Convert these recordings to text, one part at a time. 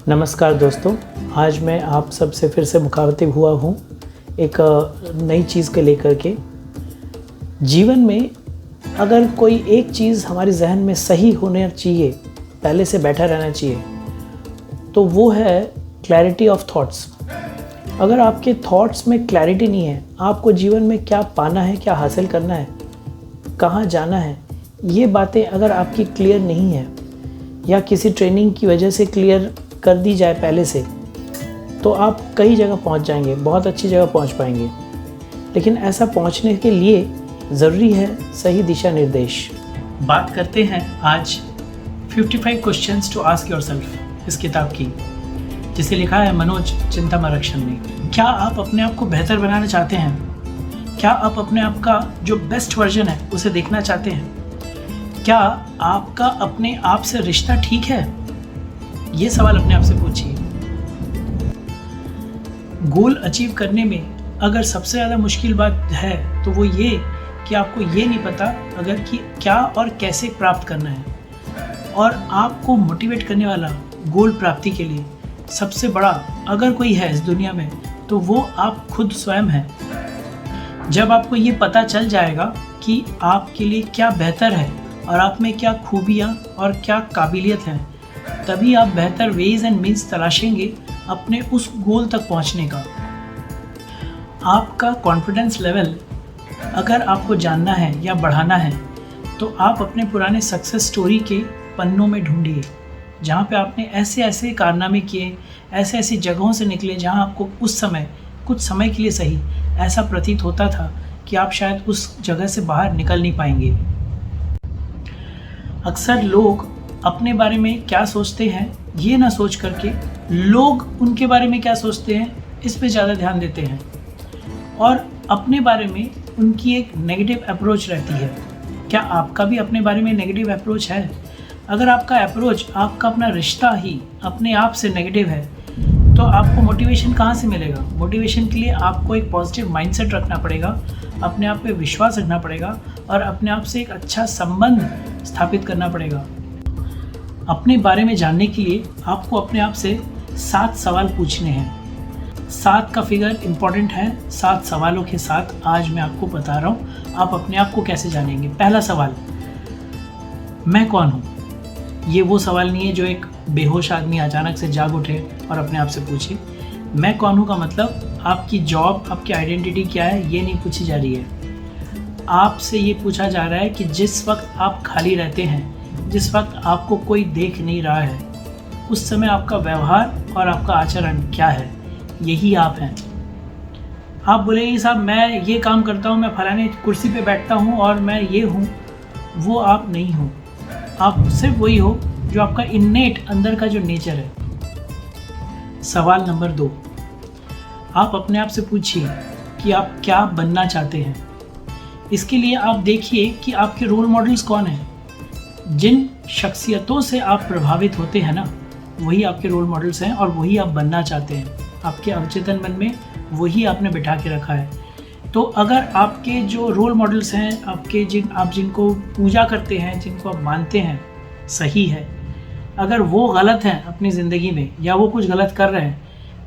नमस्कार दोस्तों, आज मैं आप सबसे फिर से मुखातिब हुआ हूँ एक नई चीज़ को लेकर के। जीवन में अगर कोई एक चीज़ हमारे जहन में सही होना चाहिए, पहले से बैठा रहना चाहिए, तो वो है क्लैरिटी ऑफ थॉट्स। अगर आपके थॉट्स में क्लैरिटी नहीं है, आपको जीवन में क्या पाना है, क्या हासिल करना है, कहाँ जाना है, ये बातें अगर आपकी क्लियर नहीं है या किसी ट्रेनिंग की वजह से क्लियर कर दी जाए पहले से, तो आप कई जगह पहुंच जाएंगे, बहुत अच्छी जगह पहुंच पाएंगे। लेकिन ऐसा पहुंचने के लिए ज़रूरी है सही दिशा निर्देश। बात करते हैं आज 55 क्वेश्चंस टू आस्क योरसेल्फ इस किताब की, जिसे लिखा है मनोज चिंतामरक्षण ने। क्या आप अपने आप को बेहतर बनाना चाहते हैं? क्या आप अपने आप का जो बेस्ट वर्जन है उसे देखना चाहते हैं? क्या आपका अपने आप से रिश्ता ठीक है? ये सवाल अपने आप से पूछिए। गोल अचीव करने में अगर सबसे ज़्यादा मुश्किल बात है तो वो ये कि आपको ये नहीं पता अगर कि क्या और कैसे प्राप्त करना है। और आपको मोटिवेट करने वाला गोल प्राप्ति के लिए सबसे बड़ा अगर कोई है इस दुनिया में तो वो आप खुद स्वयं हैं। जब आपको ये पता चल जाएगा कि आपके लिए क्या बेहतर है और आप में क्या खूबियाँ और क्या काबिलियत हैं, तभी आप बेहतर वेज एंड मीन्स तलाशेंगे अपने उस गोल तक पहुंचने का। आपका कॉन्फिडेंस लेवल अगर आपको जानना है या बढ़ाना है तो आप अपने पुराने सक्सेस स्टोरी के पन्नों में ढूंढिए, जहाँ पे आपने ऐसे ऐसे कारनामे किए, ऐसे ऐसी जगहों से निकले जहाँ आपको उस समय कुछ समय के लिए सही ऐसा प्रतीत होता था कि आप शायद उस जगह से बाहर निकल नहीं पाएंगे। अक्सर लोग अपने बारे में क्या सोचते हैं ये ना सोच करके लोग उनके बारे में क्या सोचते हैं इस पे ज़्यादा ध्यान देते हैं, और अपने बारे में उनकी एक नेगेटिव अप्रोच रहती है। क्या आपका भी अपने बारे में नेगेटिव अप्रोच है? अगर आपका अप्रोच, आपका अपना रिश्ता ही अपने आप से नेगेटिव है तो आपको मोटिवेशन कहाँ से मिलेगा? मोटिवेशन के लिए आपको एक पॉजिटिव माइंडसेट रखना पड़ेगा, अपने आप पे विश्वास रखना पड़ेगा और अपने आप से एक अच्छा संबंध स्थापित करना पड़ेगा। अपने बारे में जानने के लिए आपको अपने आप से 7 सवाल पूछने हैं। 7 का फिगर इम्पॉर्टेंट है। 7 सवालों के साथ आज मैं आपको बता रहा हूँ आप अपने आप को कैसे जानेंगे। पहला सवाल, मैं कौन हूँ? ये वो सवाल नहीं है जो एक बेहोश आदमी अचानक से जाग उठे और अपने आप से पूछे। मैं कौन हूँ का मतलब आपकी जॉब, आपकी आइडेंटिटी क्या है, ये नहीं पूछी जा रही है। आपसे ये पूछा जा रहा है कि जिस वक्त आप खाली रहते हैं, जिस वक्त आपको कोई देख नहीं रहा है, उस समय आपका व्यवहार और आपका आचरण क्या है, यही आप हैं। आप बोलेंगे साहब मैं ये काम करता हूँ, मैं फलाने कुर्सी पे बैठता हूँ और मैं ये हूँ, वो आप नहीं हो। आप सिर्फ वही हो जो आपका इन्नेट अंदर का जो नेचर है। सवाल नंबर 2, आप अपने आप से पूछिए कि आप क्या बनना चाहते हैं। इसके लिए आप देखिए कि आपके रोल मॉडल्स कौन हैं। जिन शख्सियतों से आप प्रभावित होते हैं ना, वही आपके रोल मॉडल्स हैं और वही आप बनना चाहते हैं। आपके अवचेतन मन में वही आपने बिठा के रखा है। तो अगर आपके जो रोल मॉडल्स हैं, आपके आप जिनको पूजा करते हैं, जिनको आप मानते हैं सही है, अगर वो गलत हैं अपनी ज़िंदगी में या वो कुछ गलत कर रहे हैं,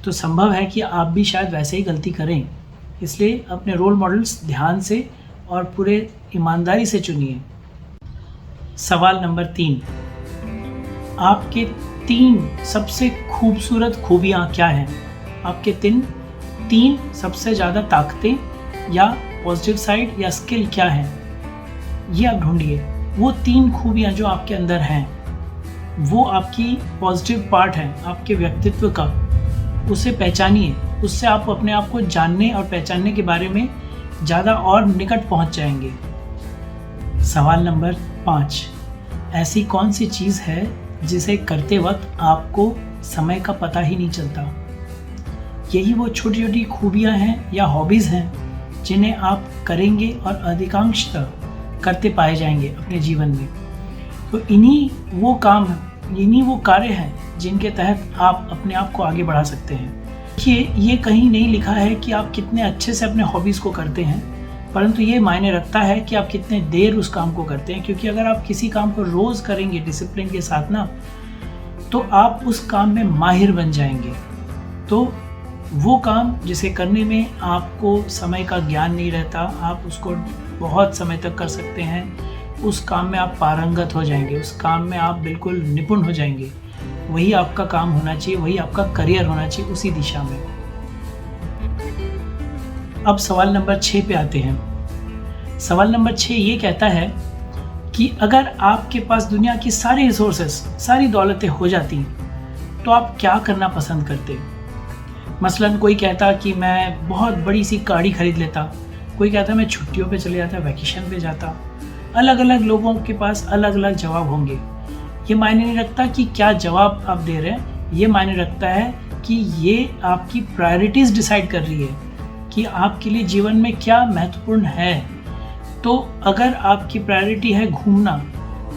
तो संभव है कि आप भी शायद वैसे ही गलती करें। इसलिए अपने रोल मॉडल्स ध्यान से और पूरे ईमानदारी से चुनिए। सवाल नंबर 3, आपके 3 सबसे खूबसूरत खूबियाँ क्या हैं? आपके 3 सबसे ज़्यादा ताकतें या पॉजिटिव साइड या स्किल क्या हैं? ये आप ढूंढिए। वो 3 खूबियाँ जो आपके अंदर हैं, वो आपकी पॉजिटिव पार्ट है आपके व्यक्तित्व का, उसे पहचानिए। उससे आप अपने आप को जानने और पहचानने के बारे में ज़्यादा और निकट पहुँच जाएंगे। सवाल नंबर 5, ऐसी कौन सी चीज़ है जिसे करते वक्त आपको समय का पता ही नहीं चलता? यही वो छोटी छोटी खूबियाँ हैं या हॉबीज़ हैं जिन्हें आप करेंगे और अधिकांशतः करते पाए जाएंगे अपने जीवन में। तो इन्हीं वो कार्य हैं जिनके तहत आप अपने आप को आगे बढ़ा सकते हैं। देखिए, ये कहीं नहीं लिखा है कि आप कितने अच्छे से अपने हॉबीज़ को करते हैं, परंतु ये मायने रखता है कि आप कितने देर उस काम को करते हैं। क्योंकि अगर आप किसी काम को रोज़ करेंगे डिसिप्लिन के साथ ना, तो आप उस काम में माहिर बन जाएंगे। तो वो काम जिसे करने में आपको समय का ज्ञान नहीं रहता, आप उसको बहुत समय तक कर सकते हैं, उस काम में आप पारंगत हो जाएंगे, उस काम में आप बिल्कुल निपुण हो जाएंगे। वही आपका काम होना चाहिए, वही आपका करियर होना चाहिए, उसी दिशा में। अब सवाल नंबर 6 पे आते हैं। सवाल नंबर 6 ये कहता है कि अगर आपके पास दुनिया की सारी रिसोर्सेस, सारी दौलतें हो जाती तो आप क्या करना पसंद करते? मसलन कोई कहता कि मैं बहुत बड़ी सी गाड़ी खरीद लेता, कोई कहता मैं छुट्टियों पे चले जाता, वैकेशन पे जाता। अलग अलग लोगों के पास अलग अलग जवाब होंगे। ये मायने नहीं रखता कि क्या जवाब आप दे रहे हैं, ये मायने रखता है कि ये आपकी प्रायोरिटीज़ डिसाइड कर रही है कि आपके लिए जीवन में क्या महत्वपूर्ण है। तो अगर आपकी प्रायोरिटी है घूमना,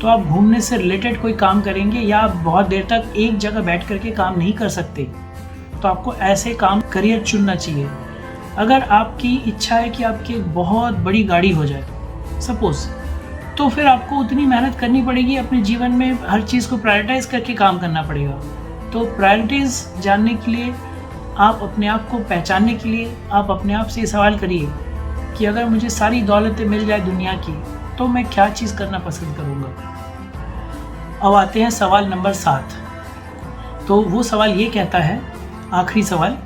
तो आप घूमने से रिलेटेड कोई काम करेंगे, या आप बहुत देर तक एक जगह बैठ करके काम नहीं कर सकते, तो आपको ऐसे काम करियर चुनना चाहिए। अगर आपकी इच्छा है कि आपकी एक बहुत बड़ी गाड़ी हो जाए सपोज, तो फिर आपको उतनी मेहनत करनी पड़ेगी, अपने जीवन में हर चीज़ को प्रायोरिटाइज करके काम करना पड़ेगा। तो प्रायोरिटीज़ जानने के लिए, आप अपने आप को पहचानने के लिए, आप अपने आप से ये सवाल करिए कि अगर मुझे सारी दौलतें मिल जाए दुनिया की, तो मैं क्या चीज़ करना पसंद करूँगा। अब आते हैं सवाल नंबर 7। तो वो सवाल ये कहता है, आखिरी सवाल,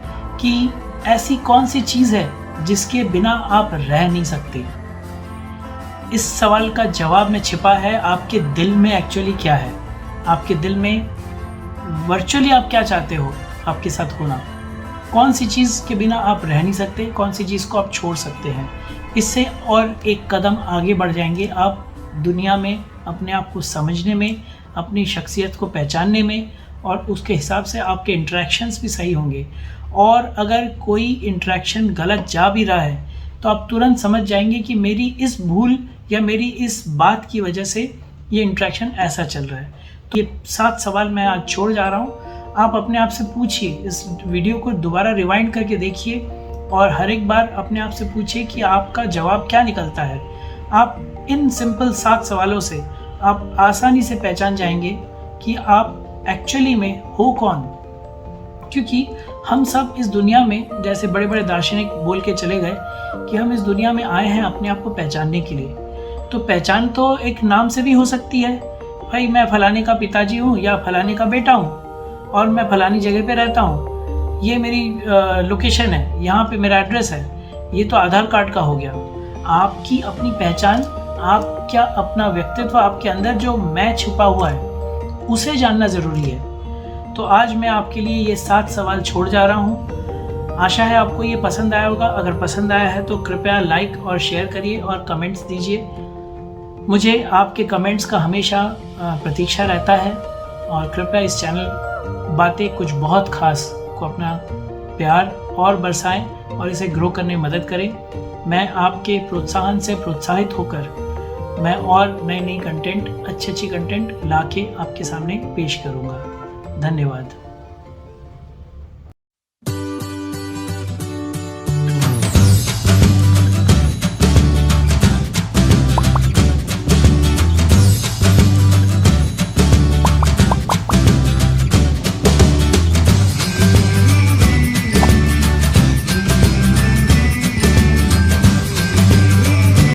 कि ऐसी कौन सी चीज़ है जिसके बिना आप रह नहीं सकते। इस सवाल का जवाब में छिपा है आपके दिल में एक्चुअली क्या है, आपके दिल में वर्चुअली आप क्या चाहते हो आपके साथ होना। कौन सी चीज़ के बिना आप रह नहीं सकते, कौन सी चीज़ को आप छोड़ सकते हैं। इससे और एक कदम आगे बढ़ जाएंगे आप दुनिया में, अपने आप को समझने में, अपनी शख्सियत को पहचानने में, और उसके हिसाब से आपके इंटरेक्शंस भी सही होंगे। और अगर कोई इंटरेक्शन गलत जा भी रहा है, तो आप तुरंत समझ जाएंगे कि मेरी इस भूल या मेरी इस बात की वजह से ये इंटरेक्शन ऐसा चल रहा है। तो ये 7 सवाल मैं आज छोड़ जा रहा हूँ। आप अपने आप से पूछिए, इस वीडियो को दोबारा रिवाइंड करके देखिए और हर एक बार अपने आप से पूछिए कि आपका जवाब क्या निकलता है। आप इन सिंपल 7 सवालों से आप आसानी से पहचान जाएंगे कि आप एक्चुअली में हो कौन। क्योंकि हम सब इस दुनिया में, जैसे बड़े बड़े दार्शनिक बोल के चले गए कि हम इस दुनिया में आए हैं अपने आप को पहचानने के लिए। तो पहचान तो एक नाम से भी हो सकती है, भाई मैं फलाने का पिताजी हूँ या फलाने का बेटा हूँ और मैं फलानी जगह पे रहता हूँ, ये मेरी लोकेशन है, यहाँ पे मेरा एड्रेस है। ये तो आधार कार्ड का हो गया। आपकी अपनी पहचान, आप क्या अपना व्यक्तित्व, आपके अंदर जो मैं छुपा हुआ है उसे जानना ज़रूरी है। तो आज मैं आपके लिए ये 7 सवाल छोड़ जा रहा हूँ। आशा है आपको ये पसंद आया होगा। अगर पसंद आया है तो कृपया लाइक और शेयर करिए और कमेंट्स दीजिए। मुझे आपके कमेंट्स का हमेशा प्रतीक्षा रहता है। और कृपया इस चैनल बातें कुछ बहुत खास को अपना प्यार और बरसाएं और इसे ग्रो करने में मदद करें। मैं आपके प्रोत्साहन से प्रोत्साहित होकर मैं और नई कंटेंट, अच्छी कंटेंट लाके आपके सामने पेश करूँगा। धन्यवाद।